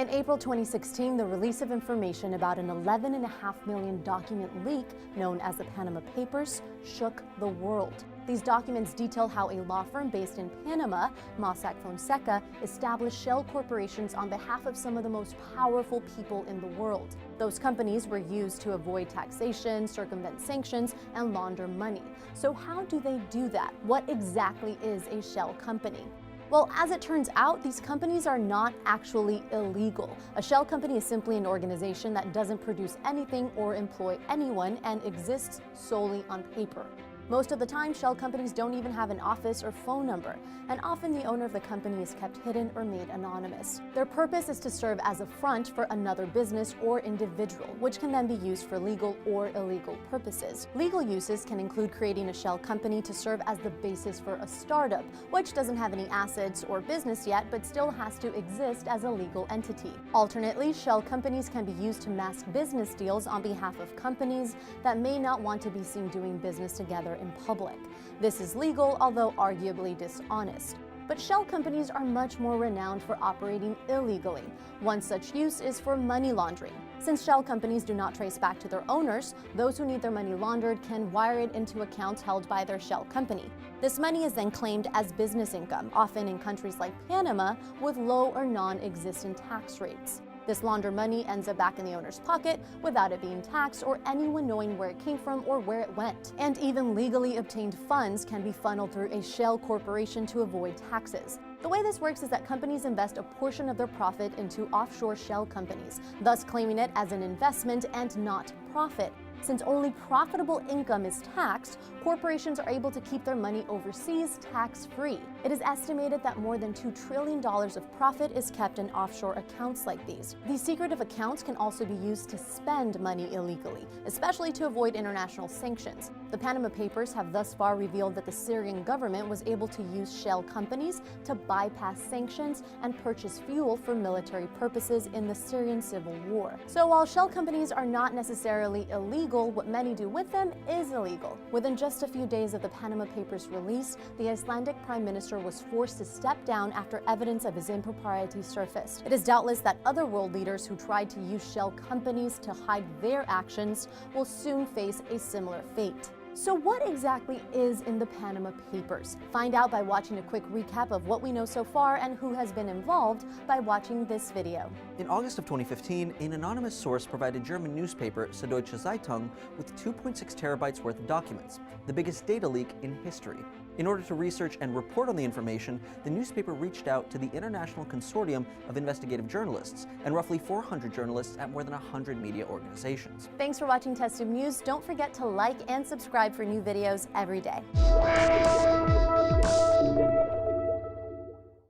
In April 2016, the release of information about an 11.5 million document leak known as the Panama Papers shook the world. These documents detail how a law firm based in Panama, Mossack Fonseca, established shell corporations on behalf of some of the most powerful people in the world. Those companies were used to avoid taxation, circumvent sanctions, and launder money. So how do they do that? What exactly is a shell company? Well, as it turns out, these companies are not actually illegal. A shell company is simply an organization that doesn't produce anything or employ anyone and exists solely on paper. Most of the time, shell companies don't even have an office or phone number, and often the owner of the company is kept hidden or made anonymous. Their purpose is to serve as a front for another business or individual, which can then be used for legal or illegal purposes. Legal uses can include creating a shell company to serve as the basis for a startup, which doesn't have any assets or business yet, but still has to exist as a legal entity. Alternately, shell companies can be used to mask business deals on behalf of companies that may not want to be seen doing business together in public. This is legal, although arguably dishonest. But shell companies are much more renowned for operating illegally. One such use is for money laundering. Since shell companies do not trace back to their owners, those who need their money laundered can wire it into accounts held by their shell company. This money is then claimed as business income, often in countries like Panama, with low or non-existent tax rates. This laundered money ends up back in the owner's pocket without it being taxed or anyone knowing where it came from or where it went. And even legally obtained funds can be funneled through a shell corporation to avoid taxes. The way this works is that companies invest a portion of their profit into offshore shell companies, thus claiming it as an investment and not profit. Since only profitable income is taxed, corporations are able to keep their money overseas tax-free. It is estimated that more than $2 trillion of profit is kept in offshore accounts like these. These secretive accounts can also be used to spend money illegally, especially to avoid international sanctions. The Panama Papers have thus far revealed that the Syrian government was able to use shell companies to bypass sanctions and purchase fuel for military purposes in the Syrian civil war. So while shell companies are not necessarily illegal, what many do with them is illegal. Within just a few days of the Panama Papers release, the Icelandic Prime Minister was forced to step down after evidence of his impropriety surfaced. It is doubtless that other world leaders who tried to use shell companies to hide their actions will soon face a similar fate. So what exactly is in the Panama Papers? Find out by watching a quick recap of what we know so far and who has been involved by watching this video. In August of 2015, an anonymous source provided German newspaper Süddeutsche Zeitung with 2.6 terabytes worth of documents, the biggest data leak in history. In order to research and report on the information, the newspaper reached out to the International Consortium of Investigative Journalists and roughly 400 journalists at more than 100 media organizations. Thanks for watching TestTube News. Don't forget to like and subscribe for new videos every day.